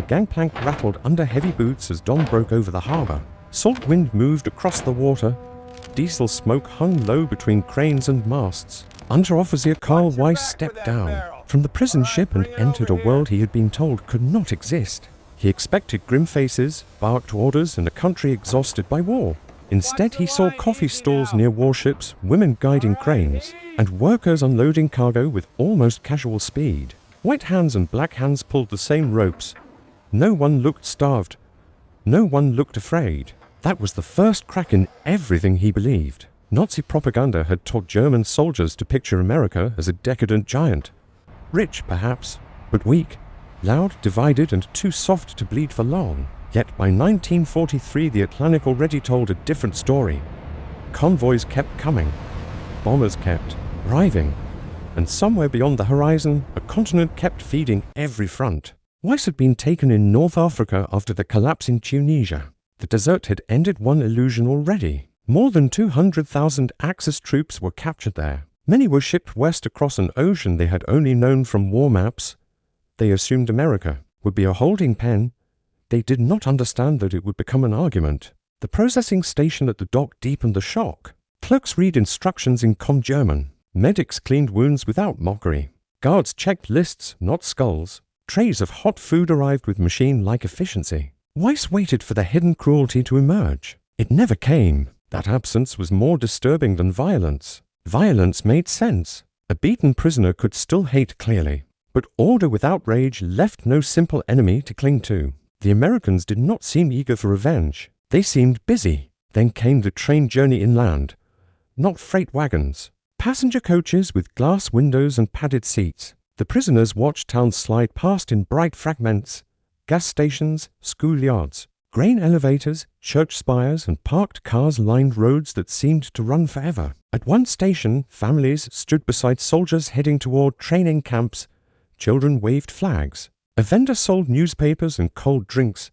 The gangplank rattled under heavy boots as dawn broke over the harbor. Salt wind moved across the water. Diesel smoke hung low between cranes and masts. Under-officer Carl Weiss stepped down from the prison ship and entered a world he had been told could not exist. He expected grim faces, barked orders, and a country exhausted by war. Instead, he saw coffee stalls near warships, women guiding cranes, and workers unloading cargo with almost casual speed. White hands and black hands pulled the same ropes. No one looked starved. No one looked afraid. That was the first crack in everything he believed. Nazi propaganda had taught German soldiers to picture America as a decadent giant. Rich, perhaps, but weak, loud, divided, and too soft to bleed for long. Yet by 1943, the Atlantic already told a different story. Convoys kept coming. Bombers kept arriving. And somewhere beyond the horizon, a continent kept feeding every front. Weiss had been taken in North Africa after the collapse in Tunisia. The desert had ended one illusion already. More than 200,000 Axis troops were captured there. Many were shipped west across an ocean they had only known from war maps. They assumed America would be a holding pen. They did not understand that it would become an argument. The processing station at the dock deepened the shock. Clerks read instructions in Com-German. Medics cleaned wounds without mockery. Guards checked lists, not skulls. Trays of hot food arrived with machine-like efficiency. Weiss waited for the hidden cruelty to emerge. It never came. That absence was more disturbing than violence. Violence made sense. A beaten prisoner could still hate clearly. But order without rage left no simple enemy to cling to. The Americans did not seem eager for revenge. They seemed busy. Then came the train journey inland. Not freight wagons. Passenger coaches with glass windows and padded seats. The prisoners watched towns slide past in bright fragments. Gas stations, schoolyards, grain elevators, church spires, and parked cars lined roads that seemed to run forever. At one station, families stood beside soldiers heading toward training camps. Children waved flags. A vendor sold newspapers and cold drinks.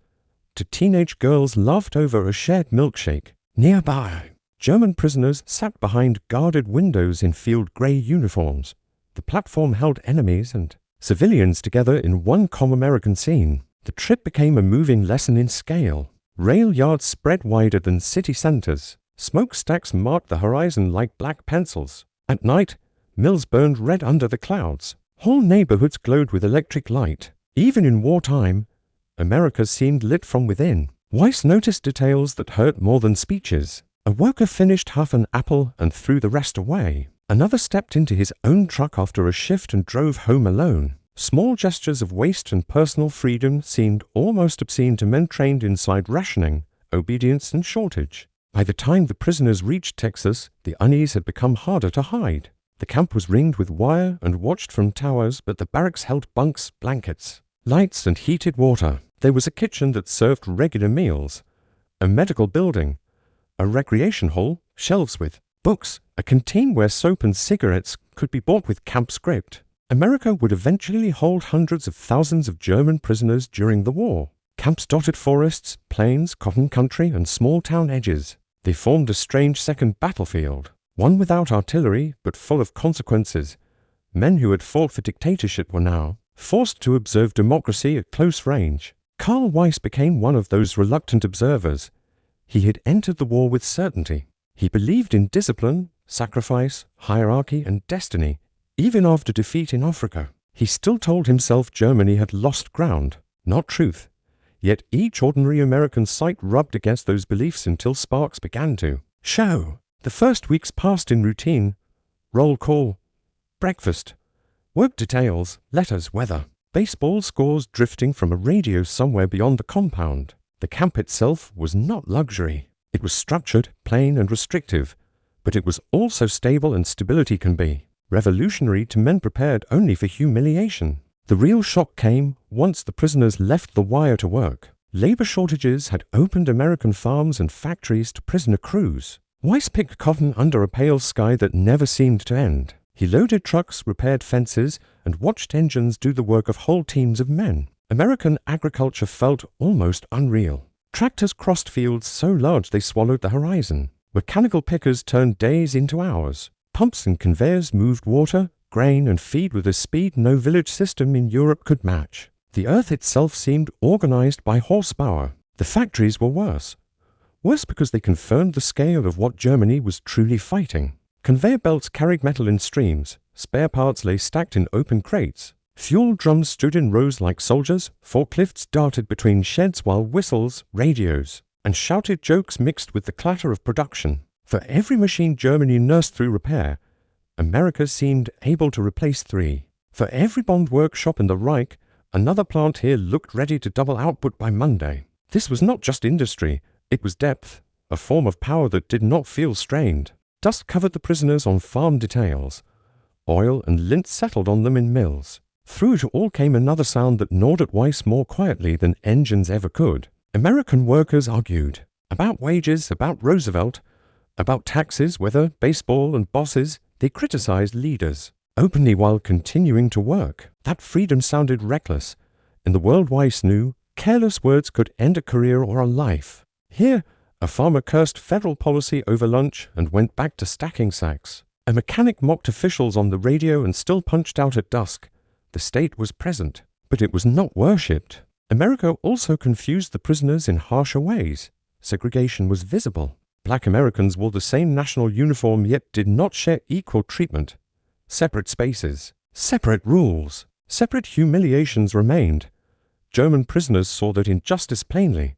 To teenage girls laughed over a shared milkshake. Nearby, German prisoners sat behind guarded windows in field grey uniforms. The platform held enemies and civilians together in one American scene. The trip became a moving lesson in scale. Rail yards spread wider than city centers. Smokestacks marked the horizon like black pencils. At night, mills burned red under the clouds. Whole neighborhoods glowed with electric light. Even in wartime, America seemed lit from within. Weiss noticed details that hurt more than speeches. A worker finished half an apple and threw the rest away. Another stepped into his own truck after a shift and drove home alone. Small gestures of waste and personal freedom seemed almost obscene to men trained inside rationing, obedience, and shortage. By the time the prisoners reached Texas, the unease had become harder to hide. The camp was ringed with wire and watched from towers, but the barracks held bunks, blankets, lights, and heated water. There was a kitchen that served regular meals, a medical building, a recreation hall, shelves with books, a canteen where soap and cigarettes could be bought with camp script. America would eventually hold hundreds of thousands of German prisoners during the war. Camps dotted forests, plains, cotton country, and small town edges. They formed a strange second battlefield, one without artillery but full of consequences. Men who had fought for dictatorship were now forced to observe democracy at close range. Carl Weiss became one of those reluctant observers. He had entered the war with certainty. He believed in discipline, sacrifice, hierarchy, and destiny. Even after defeat in Africa, he still told himself Germany had lost ground, not truth. Yet each ordinary American sight rubbed against those beliefs until sparks began to show. The first weeks passed in routine. Roll call, breakfast, work details, letters, weather, baseball scores drifting from a radio somewhere beyond the compound. The camp itself was not luxury. It was structured, plain, and restrictive, but it was also stable and stability can be. Revolutionary to men prepared only for humiliation. The real shock came once the prisoners left the wire to work. Labor shortages had opened American farms and factories to prisoner crews. Weiss picked cotton under a pale sky that never seemed to end. He loaded trucks, repaired fences, and watched engines do the work of whole teams of men. American agriculture felt almost unreal. Tractors crossed fields so large they swallowed the horizon. Mechanical pickers turned days into hours. Pumps and conveyors moved water, grain, and feed with a speed no village system in Europe could match. The earth itself seemed organized by horsepower. The factories were worse. Worse because they confirmed the scale of what Germany was truly fighting. Conveyor belts carried metal in streams. Spare parts lay stacked in open crates. Fuel drums stood in rows like soldiers. Forklifts darted between sheds while whistles, radios, and shouted jokes mixed with the clatter of production. For every machine Germany nursed through repair, America seemed able to replace 3. For every bombed workshop in the Reich, another plant here looked ready to double output by Monday. This was not just industry, it was depth, a form of power that did not feel strained. Dust covered the prisoners on farm details. Oil and lint settled on them in mills. Through it all came another sound that gnawed at Weiss more quietly than engines ever could. American workers argued about wages, about Roosevelt, about taxes, weather, baseball, and bosses. They criticized leaders openly while continuing to work. That freedom sounded reckless. In the world Weiss knew, careless words could end a career or a life. Here, a farmer cursed federal policy over lunch and went back to stacking sacks. A mechanic mocked officials on the radio and still punched out at dusk. The state was present, but it was not worshipped. America also confused the prisoners in harsher ways. Segregation was visible. Black Americans wore the same national uniform yet did not share equal treatment. Separate spaces, separate rules, separate humiliations remained. German prisoners saw that injustice plainly,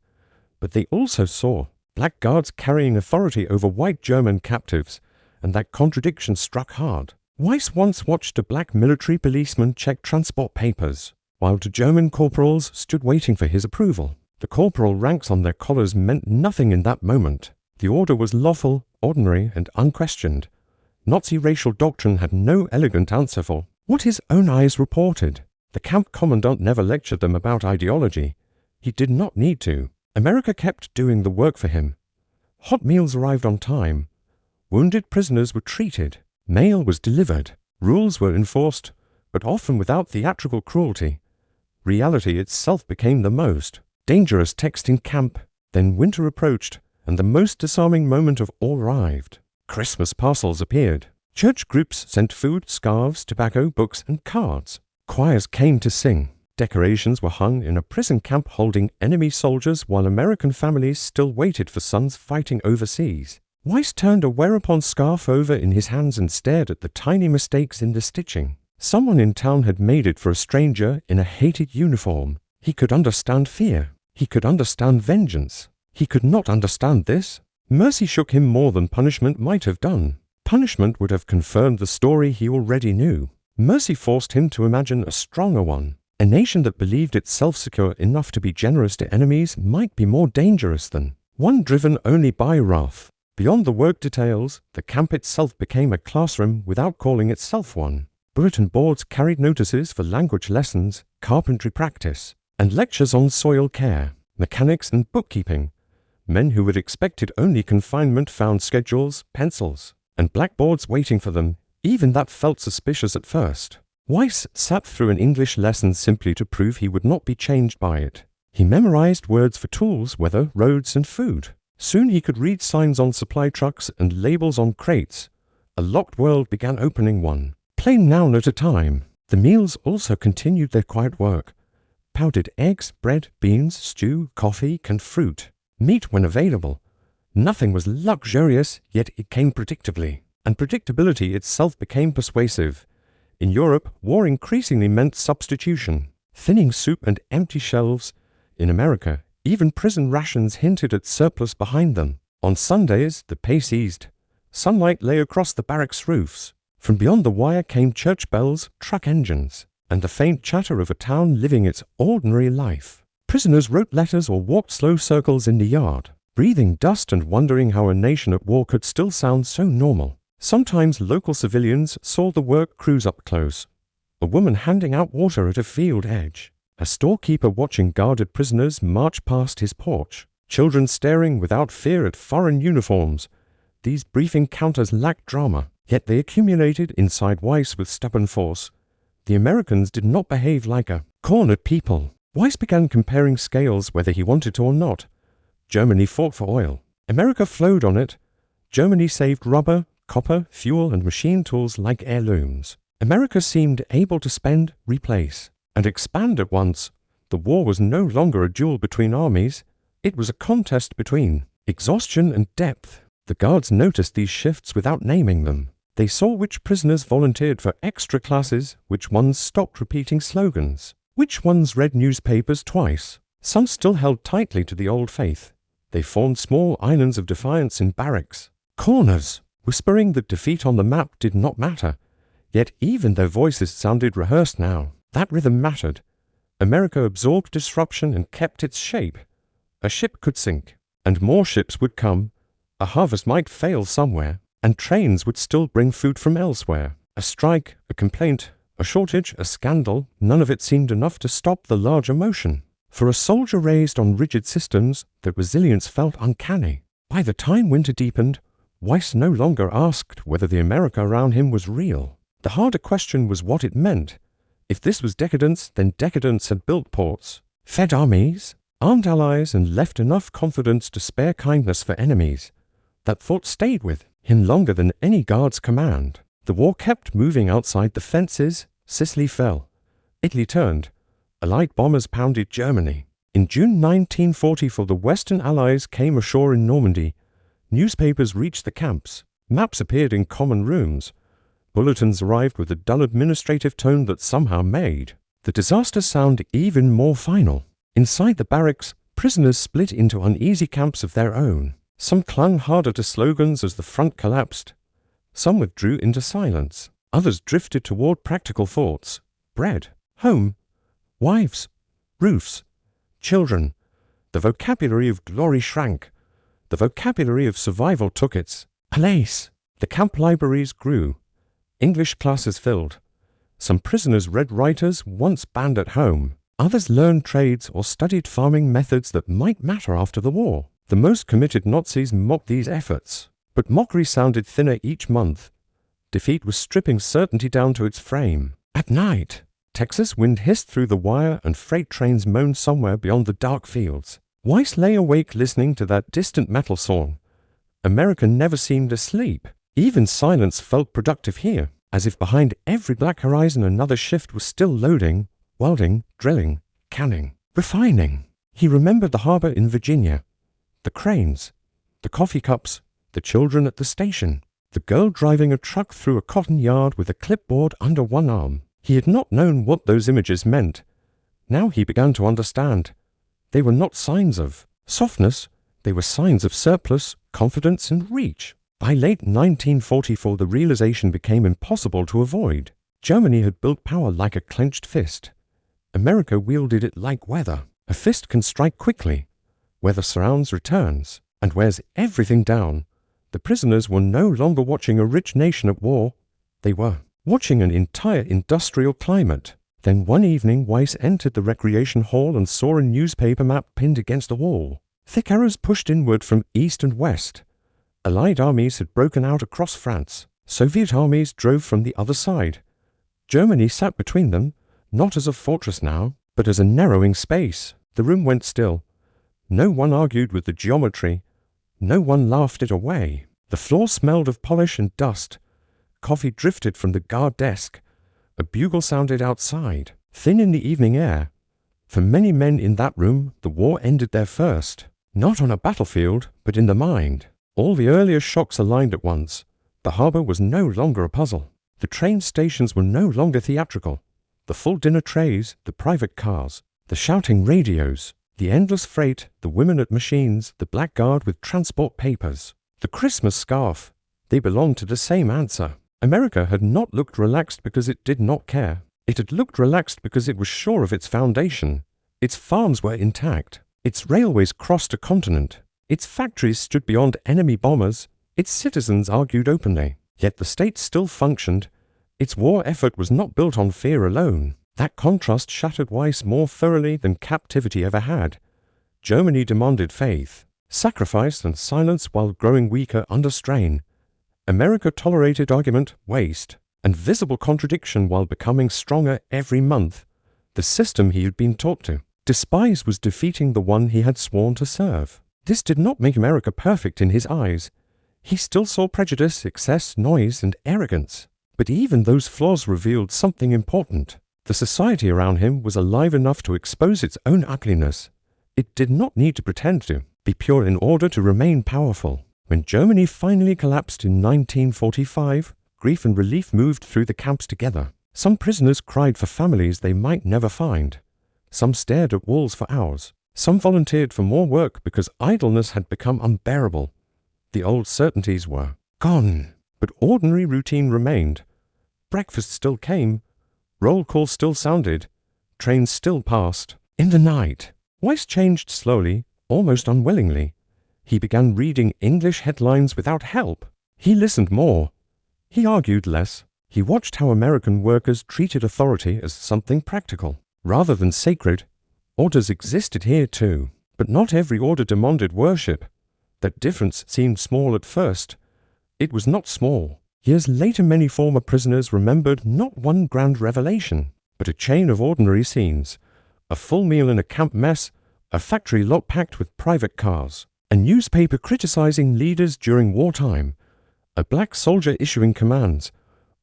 but they also saw black guards carrying authority over white German captives, and that contradiction struck hard. Weiss once watched a black military policeman check transport papers, while 2 German corporals stood waiting for his approval. The corporal ranks on their collars meant nothing in that moment. The order was lawful, ordinary, and unquestioned. Nazi racial doctrine had no elegant answer for what his own eyes reported. The camp commandant never lectured them about ideology. He did not need to. America kept doing the work for him. Hot meals arrived on time. Wounded prisoners were treated. Mail was delivered. Rules were enforced, but often without theatrical cruelty. Reality itself became the most dangerous text in camp. Then winter approached, and the most disarming moment of all arrived. Christmas parcels appeared. Church groups sent food, scarves, tobacco, books, and cards. Choirs came to sing. Decorations were hung in a prison camp holding enemy soldiers while American families still waited for sons fighting overseas. Weiss turned a whereupon scarf over in his hands and stared at the tiny mistakes in the stitching. Someone in town had made it for a stranger in a hated uniform. He could understand fear. He could understand vengeance. He could not understand this. Mercy shook him more than punishment might have done. Punishment would have confirmed the story he already knew. Mercy forced him to imagine a stronger one. A nation that believed itself secure enough to be generous to enemies might be more dangerous than one driven only by wrath. Beyond the work details, the camp itself became a classroom without calling itself one. Bulletin boards carried notices for language lessons, carpentry practice, and lectures on soil care, mechanics and bookkeeping. Men who had expected only confinement found schedules, pencils, and blackboards waiting for them. Even that felt suspicious at first. Weiss sat through an English lesson simply to prove he would not be changed by it. He memorized words for tools, weather, roads, and food. Soon he could read signs on supply trucks and labels on crates. A locked world began opening one, plain noun at a time. The meals also continued their quiet work. Powdered eggs, bread, beans, stew, coffee, canned fruit. Meat when available. Nothing was luxurious, yet it came predictably. And predictability itself became persuasive. In Europe, war increasingly meant substitution. Thinning soup and empty shelves. In America, even prison rations hinted at surplus behind them. On Sundays, the pace eased. Sunlight lay across the barracks' roofs. From beyond the wire came church bells, truck engines, and the faint chatter of a town living its ordinary life. Prisoners wrote letters or walked slow circles in the yard, breathing dust and wondering how a nation at war could still sound so normal. Sometimes local civilians saw the work crews up close. A woman handing out water at a field edge. A storekeeper watching guarded prisoners march past his porch. Children staring without fear at foreign uniforms. These brief encounters lacked drama, yet they accumulated inside Weiss with stubborn force. The Americans did not behave like a cornered people. Weiss began comparing scales whether he wanted to or not. Germany fought for oil. America flowed on it. Germany saved rubber, copper, fuel, and machine tools like heirlooms. America seemed able to spend, replace, and expand at once. The war was no longer a duel between armies, it was a contest between exhaustion and depth. The guards noticed these shifts without naming them. They saw which prisoners volunteered for extra classes, which ones stopped repeating slogans, which ones read newspapers twice. Some still held tightly to the old faith. They formed small islands of defiance in barracks, corners, whispering that defeat on the map did not matter. Yet even their voices sounded rehearsed now. That rhythm mattered. America absorbed disruption and kept its shape. A ship could sink, and more ships would come. A harvest might fail somewhere, and trains would still bring food from elsewhere. A strike, a complaint, a shortage, a scandal, none of it seemed enough to stop the larger motion. For a soldier raised on rigid systems, the resilience felt uncanny. By the time winter deepened, Weiss no longer asked whether the America around him was real. The harder question was what it meant. If this was decadence, then decadence had built ports, fed armies, armed allies, and left enough confidence to spare kindness for enemies. That thought stayed with him longer than any guard's command. The war kept moving outside the fences. Sicily fell. Italy turned. Allied bombers pounded Germany. In June 1944, the Western Allies came ashore in Normandy. Newspapers reached the camps. Maps appeared in common rooms. Bulletins arrived with a dull administrative tone that somehow made the disaster sound even more final. Inside the barracks, prisoners split into uneasy camps of their own. Some clung harder to slogans as the front collapsed. Some withdrew into silence. Others drifted toward practical thoughts. Bread, home, wives, roofs, children. The vocabulary of glory shrank. The vocabulary of survival took its place. The camp libraries grew. English classes filled. Some prisoners read writers once banned at home. Others learned trades or studied farming methods that might matter after the war. The most committed Nazis mocked these efforts, but mockery sounded thinner each month. Defeat was stripping certainty down to its frame. At night, Texas wind hissed through the wire and freight trains moaned somewhere beyond the dark fields. Weiss lay awake listening to that distant metal song. America never seemed asleep. Even silence felt productive here, as if behind every black horizon another shift was still loading, welding, drilling, canning, refining. He remembered the harbor in Virginia, the cranes, the coffee cups, the children at the station, the girl driving a truck through a cotton yard with a clipboard under one arm. He had not known what those images meant. Now he began to understand. They were not signs of softness, they were signs of surplus, confidence, and reach. By late 1944, the realization became impossible to avoid. Germany had built power like a clenched fist. America wielded it like weather. A fist can strike quickly. Weather surrounds returns, and wears everything down. The prisoners were no longer watching a rich nation at war. They were watching an entire industrial climate. Then one evening, Weiss entered the recreation hall and saw a newspaper map pinned against the wall. Thick arrows pushed inward from east and west. Allied armies had broken out across France. Soviet armies drove from the other side. Germany sat between them, not as a fortress now, but as a narrowing space. The room went still. No one argued with the geometry. No one laughed it away. The floor smelled of polish and dust. Coffee drifted from the guard desk. A bugle sounded outside, thin in the evening air. For many men in that room, the war ended there first. Not on a battlefield, but in the mind. All the earlier shocks aligned at once. The harbor was no longer a puzzle. The train stations were no longer theatrical. The full dinner trays, the private cars, the shouting radios, the endless freight, the women at machines, the blackguard with transport papers, the Christmas scarf. They belonged to the same answer. America had not looked relaxed because it did not care. It had looked relaxed because it was sure of its foundation. Its farms were intact. Its railways crossed a continent. Its factories stood beyond enemy bombers. Its citizens argued openly. Yet the state still functioned. Its war effort was not built on fear alone. That contrast shattered Weiss more thoroughly than captivity ever had. Germany demanded faith, sacrifice, and silence while growing weaker under strain. America tolerated argument, waste, and visible contradiction while becoming stronger every month. The system he had been taught to despise was defeating the one he had sworn to serve. This did not make America perfect in his eyes. He still saw prejudice, excess, noise, and arrogance. But even those flaws revealed something important. The society around him was alive enough to expose its own ugliness. It did not need to pretend to be pure in order to remain powerful. When Germany finally collapsed in 1945, grief and relief moved through the camps together. Some prisoners cried for families they might never find. Some stared at walls for hours. Some volunteered for more work because idleness had become unbearable. The old certainties were gone, but ordinary routine remained. Breakfast still came. Roll call still sounded. Trains still passed. In the night, Weiss changed slowly, almost unwillingly. He began reading English headlines without help. He listened more. He argued less. He watched how American workers treated authority as something practical, rather than sacred. Orders existed here too, but not every order demanded worship. That difference seemed small at first. It was not small. Years later, many former prisoners remembered not one grand revelation, but a chain of ordinary scenes. A full meal in a camp mess, a factory lot packed with private cars, a newspaper criticizing leaders during wartime, a black soldier issuing commands,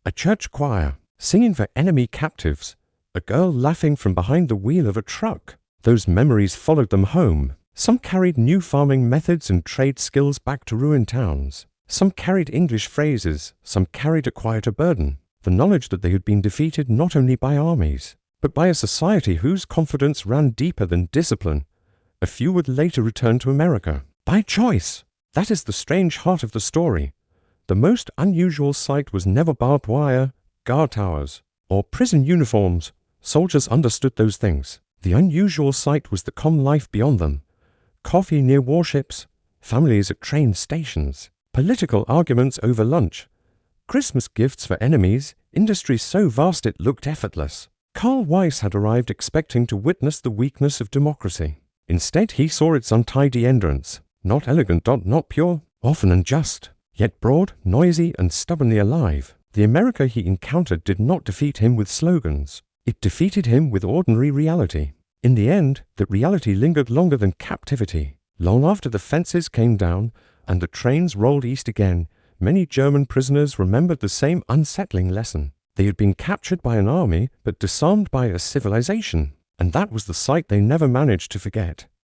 a church choir singing for enemy captives, a girl laughing from behind the wheel of a truck. Those memories followed them home. Some carried new farming methods and trade skills back to ruined towns. Some carried English phrases, some carried a quieter burden, the knowledge that they had been defeated not only by armies, but by a society whose confidence ran deeper than discipline. A few would later return to America. By choice! That is the strange heart of the story. The most unusual sight was never barbed wire, guard towers, or prison uniforms. Soldiers understood those things. The unusual sight was the calm life beyond them. Coffee near warships, families at train stations, political arguments over lunch, Christmas gifts for enemies, industry so vast it looked effortless. Carl Weiss had arrived expecting to witness the weakness of democracy. Instead, he saw its untidy entrance, not elegant, not pure, often unjust, yet broad, noisy, and stubbornly alive. The America he encountered did not defeat him with slogans. It defeated him with ordinary reality. In the end, that reality lingered longer than captivity. Long after the fences came down and the trains rolled east again, many German prisoners remembered the same unsettling lesson. They had been captured by an army, but disarmed by a civilization, and that was the sight they never managed to forget.